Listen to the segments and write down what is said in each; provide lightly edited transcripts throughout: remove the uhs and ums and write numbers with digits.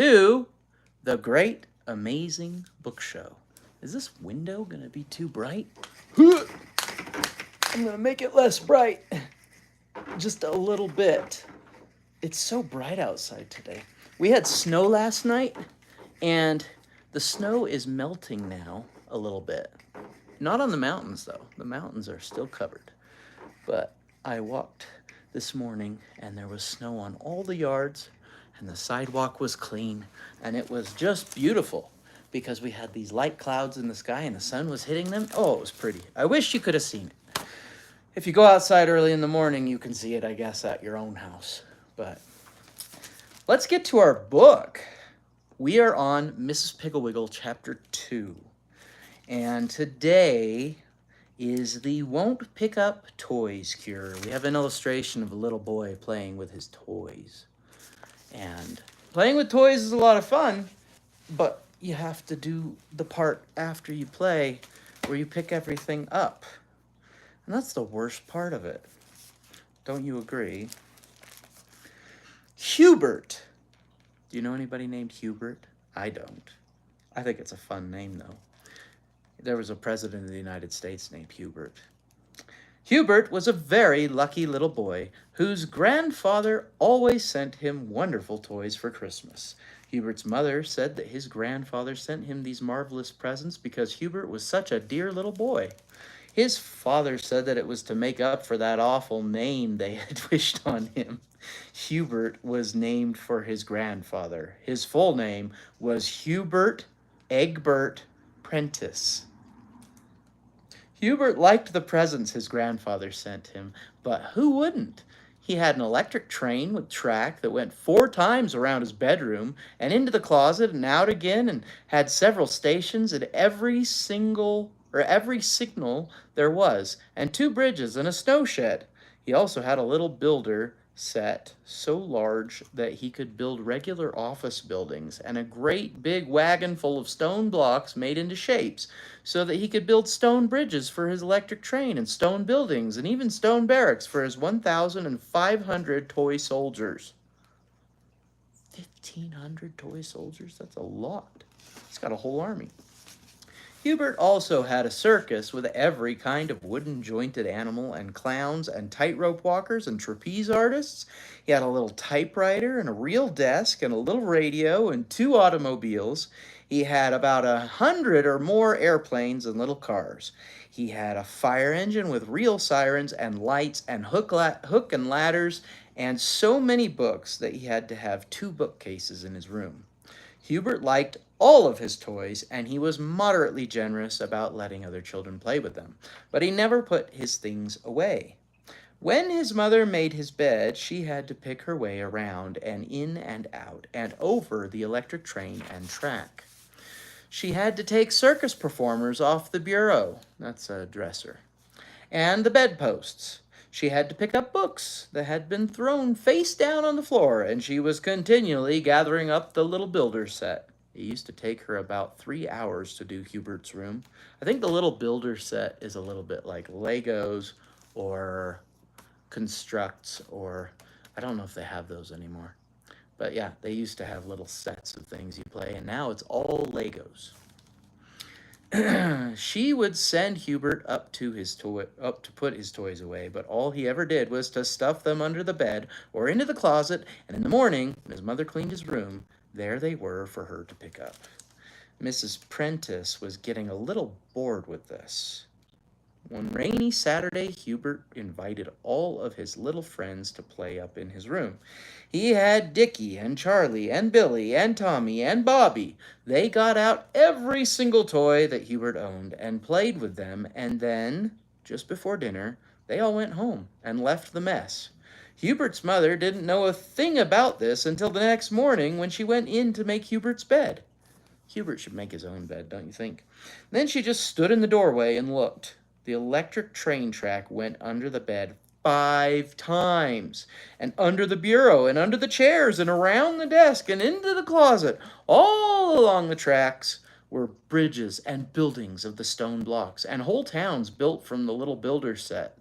to the Great Amazing Book Show. Is this window going to be too bright? I'm going to make it less bright. Just a little bit. It's so bright outside today. We had snow last night, and the snow is melting now a little bit. Not on the mountains, though. The mountains are still covered. But I walked this morning, and there was snow on all the yards, and the sidewalk was clean, and it was just beautiful because we had these light clouds in the sky, and the sun was hitting them. Oh, it was pretty. I wish you could have seen it. If you go outside early in the morning, you can see it, I guess, at your own house. But let's get to our book. We are on Mrs. Piggle-Wiggle, Chapter 2. And today is the won't pick up toys cure. We have an illustration of a little boy playing with his toys. And playing with toys is a lot of fun, but you have to do the part after you play where you pick everything up. And that's the worst part of it. Don't you agree? Hubert. Do you know anybody named Hubert? I don't. I think it's a fun name, though. There was a president of the United States named Hubert. Hubert was a very lucky little boy whose grandfather always sent him wonderful toys for Christmas. Hubert's mother said that his grandfather sent him these marvelous presents because Hubert was such a dear little boy. His father said that it was to make up for that awful name they had wished on him. Hubert was named for his grandfather. His full name was Hubert Egbert Prentiss. Hubert liked the presents his grandfather sent him, but who wouldn't? He had an electric train with track that went 4 times around his bedroom and into the closet and out again, and had several stations at every signal there was, and 2 bridges and a snow shed. He also had a little builder set so large that he could build regular office buildings, and a great big wagon full of stone blocks made into shapes so that he could build stone bridges for his electric train, and stone buildings, and even stone barracks for his 1,500 toy soldiers. 1,500 toy soldiers? That's a lot. He's got a whole army. Hubert also had a circus with every kind of wooden jointed animal and clowns and tightrope walkers and trapeze artists. He had a little typewriter and a real desk and a little radio and 2 automobiles. He had about 100 or more airplanes and little cars. He had a fire engine with real sirens and lights and hook and ladders, and so many books that he had to have 2 bookcases in his room. Hubert liked all of his toys, and he was moderately generous about letting other children play with them, but he never put his things away. When his mother made his bed, she had to pick her way around and in and out and over the electric train and track. She had to take circus performers off the bureau, that's a dresser, and the bedposts. She had to pick up books that had been thrown face down on the floor, and she was continually gathering up the little builder set. It used to take her about 3 hours to do Hubert's room. I think the little builder set is a little bit like Legos or Constructs, or I don't know if they have those anymore. But yeah, they used to have little sets of things you play, and now it's all Legos. She would send Hubert up to put his toys away, but all he ever did was to stuff them under the bed or into the closet, and in the morning, when his mother cleaned his room, there they were for her to pick up. Mrs. Prentiss was getting a little bored with this. One rainy Saturday, Hubert invited all of his little friends to play up in his room. He had Dickie and Charlie and Billy and Tommy and Bobby. They got out every single toy that Hubert owned and played with them, and then, just before dinner, they all went home and left the mess. Hubert's mother didn't know a thing about this until the next morning when she went in to make Hubert's bed. Hubert should make his own bed, don't you think? Then she just stood in the doorway and looked. The electric train track went under the bed 5 times, and under the bureau, and under the chairs, and around the desk, and into the closet. All along the tracks were bridges and buildings of the stone blocks, and whole towns built from the little builder set.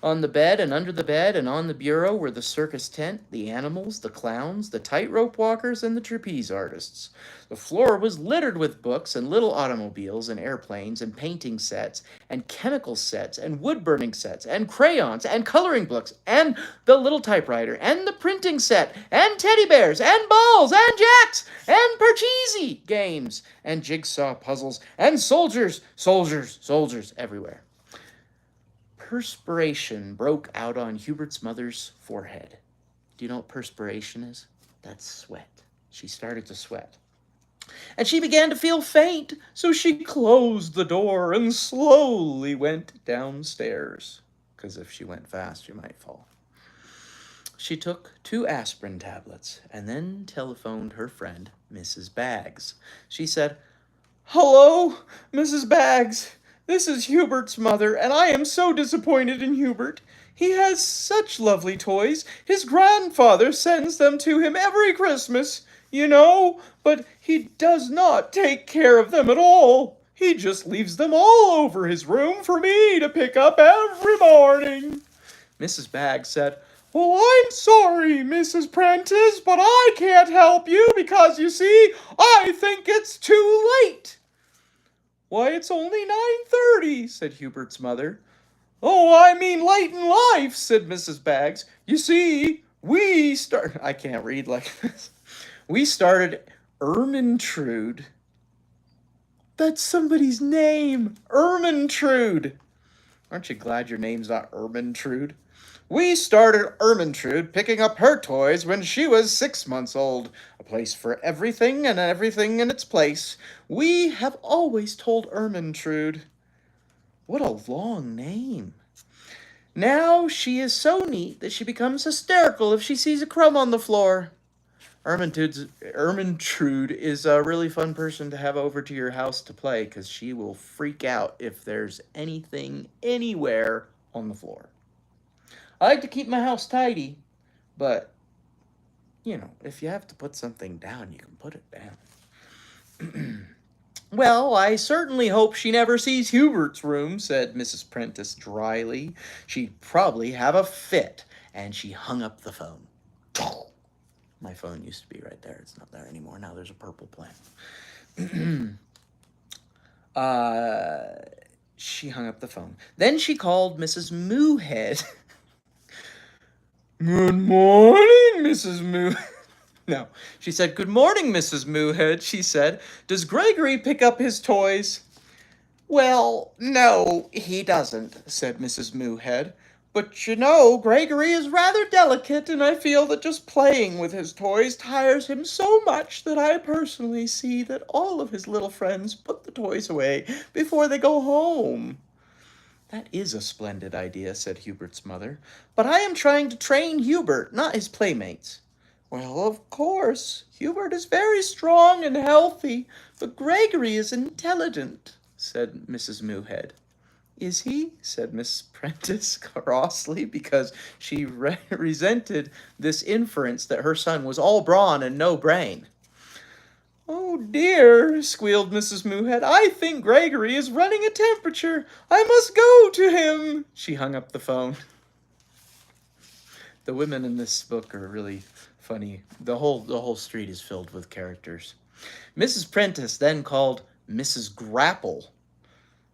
On the bed and under the bed and on the bureau were the circus tent, the animals, the clowns, the tightrope walkers, and the trapeze artists. The floor was littered with books and little automobiles and airplanes and painting sets and chemical sets and wood burning sets and crayons and coloring books and the little typewriter and the printing set and teddy bears and balls and jacks and parcheesi games and jigsaw puzzles and soldiers everywhere. Perspiration broke out on Hubert's mother's forehead. Do you know what perspiration is? That's sweat. She started to sweat. And she began to feel faint, so she closed the door and slowly went downstairs. Because if she went fast, she might fall. She took 2 aspirin tablets and then telephoned her friend, Mrs. Baggs. She said, "Hello, Mrs. Baggs. This is Hubert's mother, and I am so disappointed in Hubert. He has such lovely toys. His grandfather sends them to him every Christmas, you know, but he does not take care of them at all. He just leaves them all over his room for me to pick up every morning." Mrs. Baggs said, "Well, I'm sorry, Mrs. Prentiss, but I can't help you because, you see, I think it's too late." "Why, it's only 9:30, said Hubert's mother. "Oh, I mean late in life," said Mrs. Baggs. "You see, I can't read like this. We started Ermintrude." That's somebody's name, Ermintrude. Aren't you glad your name's not Ermintrude? "We started Ermintrude picking up her toys when she was 6 months old. A place for everything and everything in its place. We have always told Ermintrude." What a long name. "Now she is so neat that she becomes hysterical if she sees a crumb on the floor." Ermintrude is a really fun person to have over to your house to play because she will freak out if there's anything anywhere on the floor. I like to keep my house tidy, but, you know, if you have to put something down, you can put it down. "Well, I certainly hope she never sees Hubert's room," said Mrs. Prentiss dryly. "She'd probably have a fit." And she hung up the phone. My phone used to be right there. It's not there anymore. Now there's a purple plant. She hung up the phone. Then she called Mrs. Moohead. "Good morning, Mrs. Moo." No, she said, "Good morning, Mrs. Moohead," she said. "Does Gregory pick up his toys?" "Well, no, he doesn't," said Mrs. Moohead. "But you know, Gregory is rather delicate, and I feel that just playing with his toys tires him so much that I personally see that all of his little friends put the toys away before they go home." "That is a splendid idea," said Hubert's mother. "But I am trying to train Hubert, not his playmates." "Well, of course, Hubert is very strong and healthy, but Gregory is intelligent," said Mrs. Moohead. "Is he?" said Miss Prentiss crossly, because she resented this inference that her son was all brawn and no brain. "Oh dear," squealed Mrs. Moohead, "I think Gregory is running a temperature. I must go to him." She hung up the phone. The women in this book are really funny. The whole street is filled with characters. Mrs. Prentiss then called Mrs. Grapple.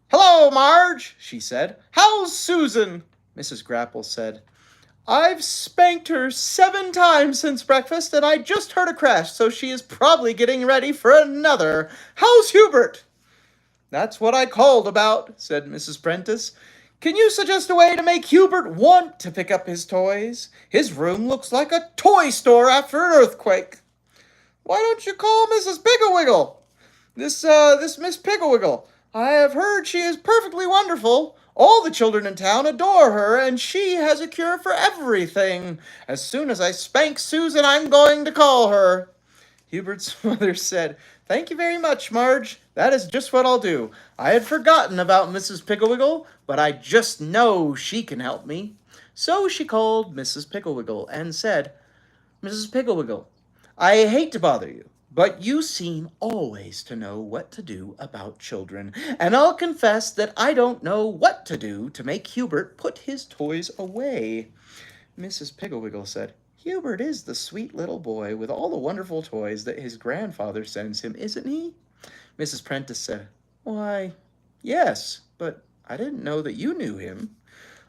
"Hello, Marge," she said. "How's Susan?" Mrs. Grapple said, "I've spanked her 7 times since breakfast, and I just heard a crash, so she is probably getting ready for another. How's Hubert?" "That's what I called about," said Mrs. Prentiss. "Can you suggest a way to make Hubert want to pick up his toys? His room looks like a toy store after an earthquake." "Why don't you call Mrs. Piggle-Wiggle? This Miss Piggle-Wiggle. I have heard she is perfectly wonderful. All the children in town adore her, and she has a cure for everything. As soon as I spank Susan, I'm going to call her." Hubert's mother said, "Thank you very much, Marge. That is just what I'll do. I had forgotten about Mrs. Piggle-Wiggle, but I just know she can help me." So she called Mrs. Piggle-Wiggle and said, "Mrs. Piggle-Wiggle, I hate to bother you, But you seem always to know what to do about children, and I'll confess that I don't know what to do to make Hubert put his toys away." Mrs. Piggle-Wiggle said, "Hubert is the sweet little boy with all the wonderful toys that his grandfather sends him, isn't he?" Mrs. Prentiss said, "Why, yes, but I didn't know that you knew him."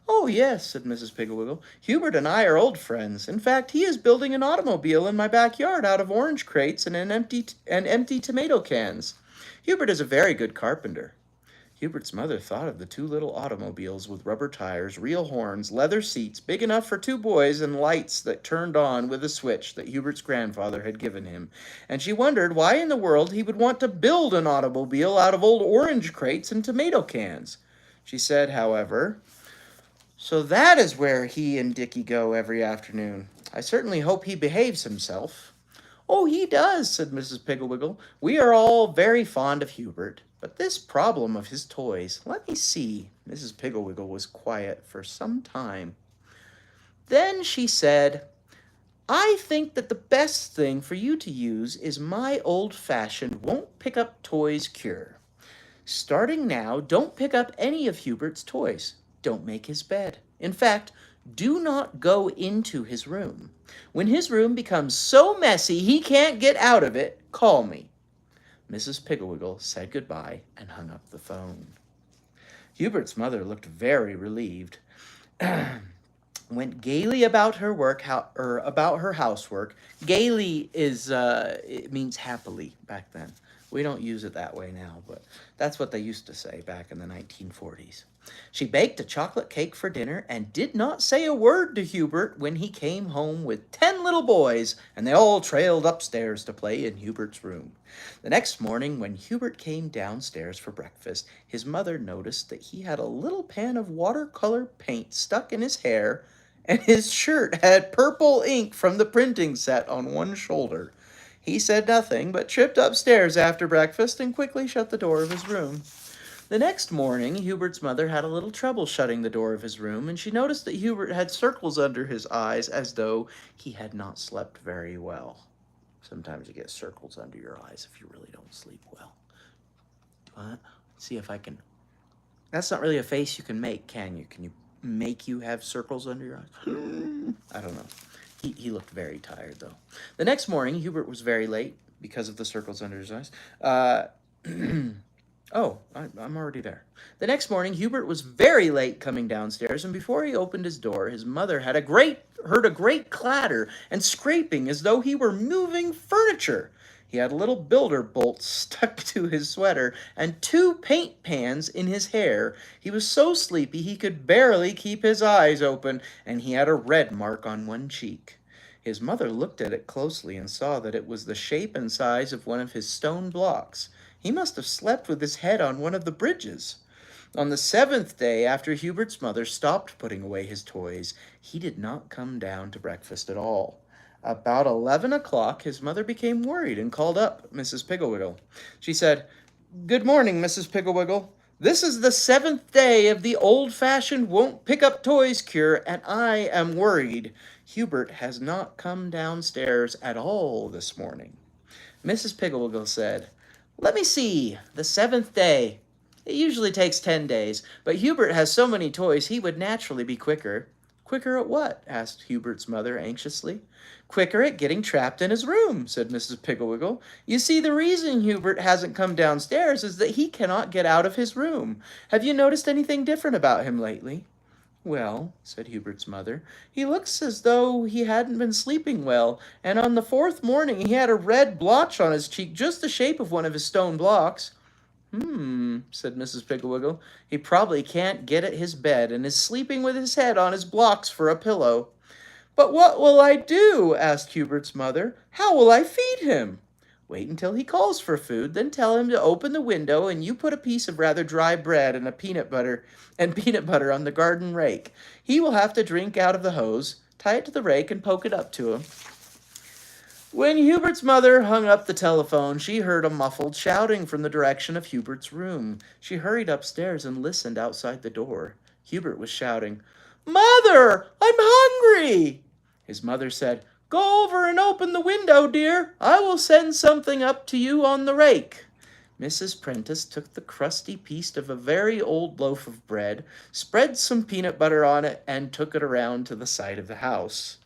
"Oh, yes," said Mrs. Piggle-Wiggle. "Hubert and I are old friends. In fact, he is building an automobile in my backyard out of orange crates and empty tomato cans. Hubert is a very good carpenter." Hubert's mother thought of the two little automobiles with rubber tires, real horns, leather seats, big enough for two boys, and lights that turned on with a switch that Hubert's grandfather had given him. And she wondered why in the world he would want to build an automobile out of old orange crates and tomato cans. She said, however, "So that is where he and Dickie go every afternoon. I certainly hope he behaves himself." "Oh, he does," said Mrs. Piggle-Wiggle. "We are all very fond of Hubert. But this problem of his toys, let me see." Mrs. Piggle-Wiggle was quiet for some time. Then she said, "I think that the best thing for you to use is my old-fashioned won't-pick-up-toys cure. Starting now, don't pick up any of Hubert's toys. Don't make his bed. In fact, do not go into his room. When his room becomes so messy he can't get out of it, call me." Mrs. Piggle-Wiggle said goodbye and hung up the phone. Hubert's mother looked very relieved. Went gaily about her about her housework. Gaily is it means happily back then. We don't use it that way now, but that's what they used to say back in the 1940s. She baked a chocolate cake for dinner and did not say a word to Hubert when he came home with 10 little boys, and they all trailed upstairs to play in Hubert's room. The next morning, when Hubert came downstairs for breakfast, his mother noticed that he had a little pan of watercolor paint stuck in his hair, and his shirt had purple ink from the printing set on one shoulder. He said nothing, but tripped upstairs after breakfast and quickly shut the door of his room. The next morning, Hubert's mother had a little trouble shutting the door of his room, and she noticed that Hubert had circles under his eyes as though he had not slept very well. Sometimes you get circles under your eyes if you really don't sleep well. Let's see if I can... That's not really a face you can make, can you? Can you make you have circles under your eyes? I don't know. He looked very tired, though. The next morning, Hubert was very late because of the circles under his eyes. Oh, I'm already there. The next morning, Hubert was very late coming downstairs, and before he opened his door, his mother heard a great clatter and scraping as though he were moving furniture. He had a little builder bolt stuck to his sweater and 2 paint pans in his hair. He was so sleepy he could barely keep his eyes open, and he had a red mark on one cheek. His mother looked at it closely and saw that it was the shape and size of one of his stone blocks. He must have slept with his head on one of the bridges. On the 7th day after Hubert's mother stopped putting away his toys, he did not come down to breakfast at all. About 11 o'clock, his mother became worried and called up Mrs. Piggle-Wiggle. She said, "Good morning, Mrs. Piggle-Wiggle. This is the 7th day of the old-fashioned won't-pick-up-toys cure, and I am worried. Hubert has not come downstairs at all this morning." Mrs. Piggle-Wiggle said, "Let me see, the 7th day. It usually takes 10 days, but Hubert has so many toys he would naturally be quicker." "Quicker at what?" asked Hubert's mother anxiously. "Quicker at getting trapped in his room," said Mrs. Piggle-Wiggle. "You see, the reason Hubert hasn't come downstairs is that he cannot get out of his room. Have you noticed anything different about him lately?" "Well," said Hubert's mother, "he looks as though he hadn't been sleeping well, and on the 4th morning he had a red blotch on his cheek just the shape of one of his stone blocks." Said Mrs. Piggle-Wiggle. "He probably can't get at his bed and is sleeping with his head on his blocks for a pillow." "But what will I do?" asked Hubert's mother. "How will I feed him?" "Wait until he calls for food, then tell him to open the window, and you put a piece of rather dry bread and peanut butter on the garden rake. He will have to drink out of the hose. Tie it to the rake and poke it up to him." When Hubert's mother hung up the telephone, she heard a muffled shouting from the direction of Hubert's room. She hurried upstairs and listened outside the door. Hubert was shouting, "Mother, I'm hungry!" His mother said, Go over and open the window, dear. I will send something up to you on the rake." Mrs. Prentiss took the crusty piece of a very old loaf of bread, spread some peanut butter on it, and took it around to the side of the house.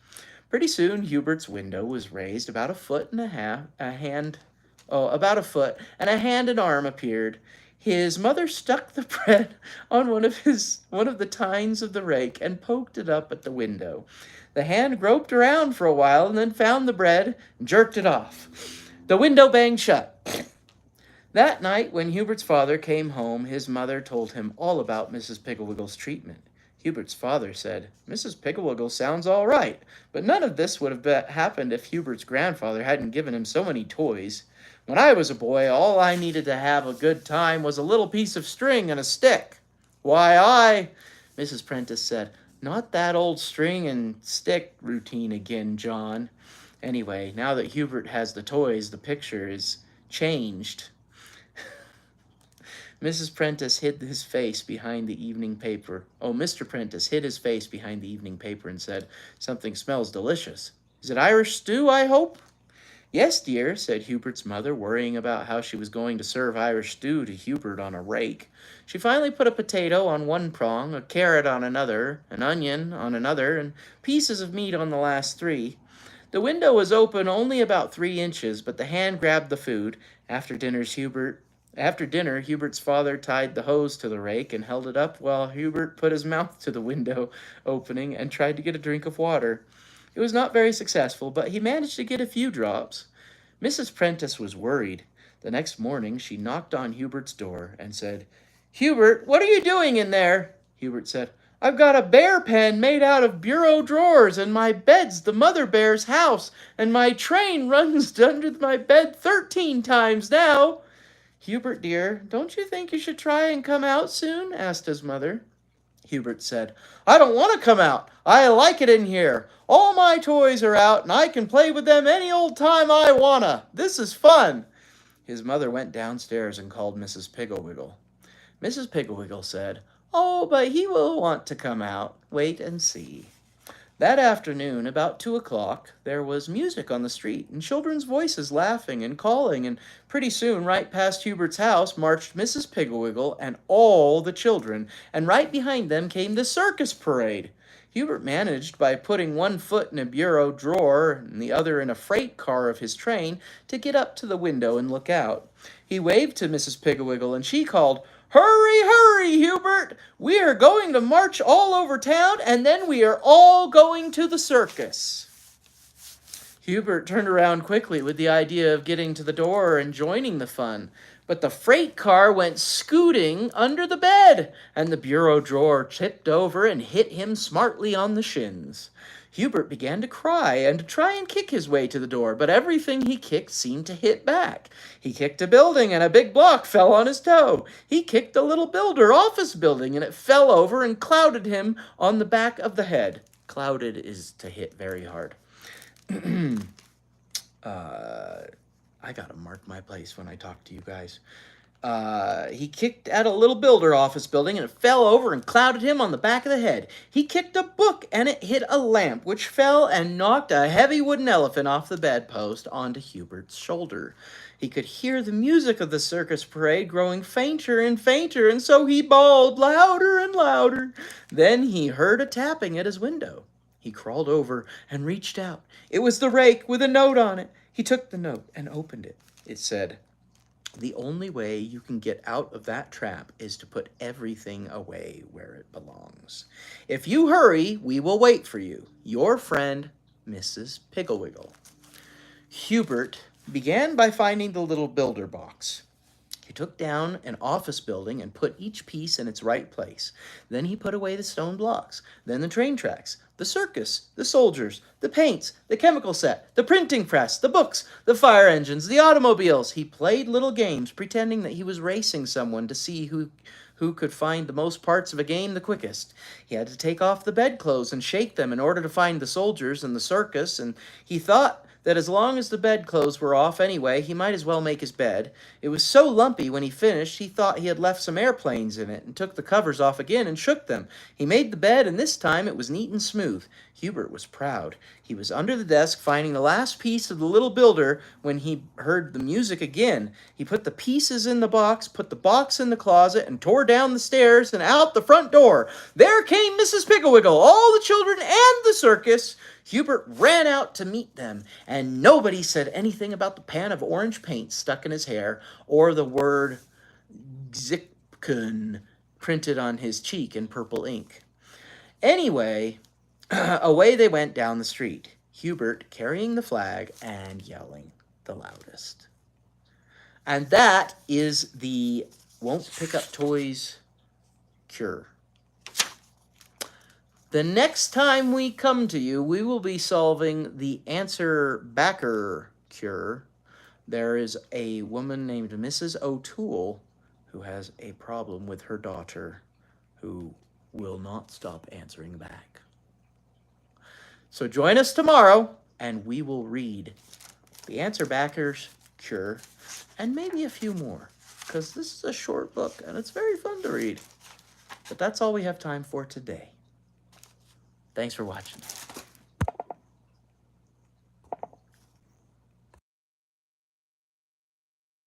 Pretty soon Hubert's window was raised about a foot and about a foot, and a hand and arm appeared. His mother stuck the bread on one of the tines of the rake and poked it up at the window. The hand groped around for a while and then found the bread and jerked it off. The window banged shut. That night, when Hubert's father came home, his mother told him all about Mrs. Piggle-Wiggle's treatment. Hubert's father said, "Mrs. Piggle-Wiggle sounds all right, but none of this would have happened if Hubert's grandfather hadn't given him so many toys. When I was a boy, all I needed to have a good time was a little piece of string and a stick." Mrs. Prentiss said, "Not that old string and stick routine again, John." Anyway, now that Hubert has the toys, the picture is changed. Mrs. Prentiss hid his face behind the evening paper. Mr. Prentiss hid his face behind the evening paper and said, "Something smells delicious. Is it Irish stew, I hope?" "Yes, dear," said Hubert's mother, worrying about how she was going to serve Irish stew to Hubert on a rake. She finally put a potato on one prong, a carrot on another, an onion on another, and pieces of meat on the last three. The window was open only about 3 inches, but the hand grabbed the food. After dinner, Hubert's father tied the hose to the rake and held it up while Hubert put his mouth to the window opening and tried to get a drink of water. It was not very successful, but he managed to get a few drops. Mrs. Prentiss was worried. The next morning, she knocked on Hubert's door and said, "Hubert, what are you doing in there?" Hubert said, "I've got a bear pen made out of bureau drawers, and my bed's the mother bear's house, and my train runs under my bed 13 times now." "Hubert, dear, don't you think you should try and come out soon?" asked his mother. Hubert said, "I don't want to come out. I like it in here. All my toys are out, and I can play with them any old time I wanna. This is fun." His mother went downstairs and called Mrs. Piggle-Wiggle. Mrs. Piggle-Wiggle said, "Oh, but he will want to come out. Wait and see." That afternoon, about 2 o'clock, there was music on the street and children's voices laughing and calling, and pretty soon, right past Hubert's house, marched Mrs. Piggle-Wiggle and all the children, and right behind them came the circus parade. Hubert managed, by putting one foot in a bureau drawer and the other in a freight car of his train, to get up to the window and look out. He waved to Mrs. Piggle-Wiggle, and she called, "Hurry, hurry, Hubert! We are going to march all over town, and then we are all going to the circus." Hubert turned around quickly with the idea of getting to the door and joining the fun, but the freight car went scooting under the bed, and the bureau drawer tipped over and hit him smartly on the shins. Hubert began to cry and to try and kick his way to the door, but everything he kicked seemed to hit back. He kicked a building, and a big block fell on his toe. He kicked a little office building, and it fell over and clouded him on the back of the head. Clouded is to hit very hard. I gotta mark my place when I talk to you guys. He kicked at a little office building, and it fell over and clouded him on the back of the head. He kicked a book, and it hit a lamp, which fell and knocked a heavy wooden elephant off the bedpost onto Hubert's shoulder. He could hear the music of the circus parade growing fainter and fainter, and so he bawled louder and louder. Then he heard a tapping at his window. He crawled over and reached out. It was the rake with a note on it. He took the note and opened it. It said, "The only way you can get out of that trap is to put everything away where it belongs. If you hurry, we will wait for you. Your friend, Mrs. Piggle-Wiggle." Hubert began by finding the little builder box. He took down an office building and put each piece in its right place. Then he put away the stone blocks, then the train tracks, the circus, the soldiers, the paints, the chemical set, the printing press, the books, the fire engines, the automobiles. He played little games, pretending that he was racing someone to see who could find the most parts of a game the quickest. He had to take off the bedclothes and shake them in order to find the soldiers and the circus, and he thought that as long as the bedclothes were off anyway, he might as well make his bed. It was so lumpy when he finished, he thought he had left some airplanes in it, and took the covers off again and shook them. He made the bed, and this time it was neat and smooth. Hubert was proud. He was under the desk finding the last piece of the little builder when he heard the music again. He put the pieces in the box, put the box in the closet, and tore down the stairs and out the front door. There came Mrs. Piggle-Wiggle, all the children, and the circus. Hubert ran out to meet them, and nobody said anything about the pan of orange paint stuck in his hair or the word Zipkun printed on his cheek in purple ink. Anyway, away they went down the street, Hubert carrying the flag and yelling the loudest. And that is the Won't Pick Up Toys cure. The next time we come to you, we will be solving the answer backer cure. There is a woman named Mrs. O'Toole who has a problem with her daughter who will not stop answering back. So join us tomorrow, and we will read the answer backers cure and maybe a few more, because this is a short book and it's very fun to read. But that's all we have time for today. Thanks for watching.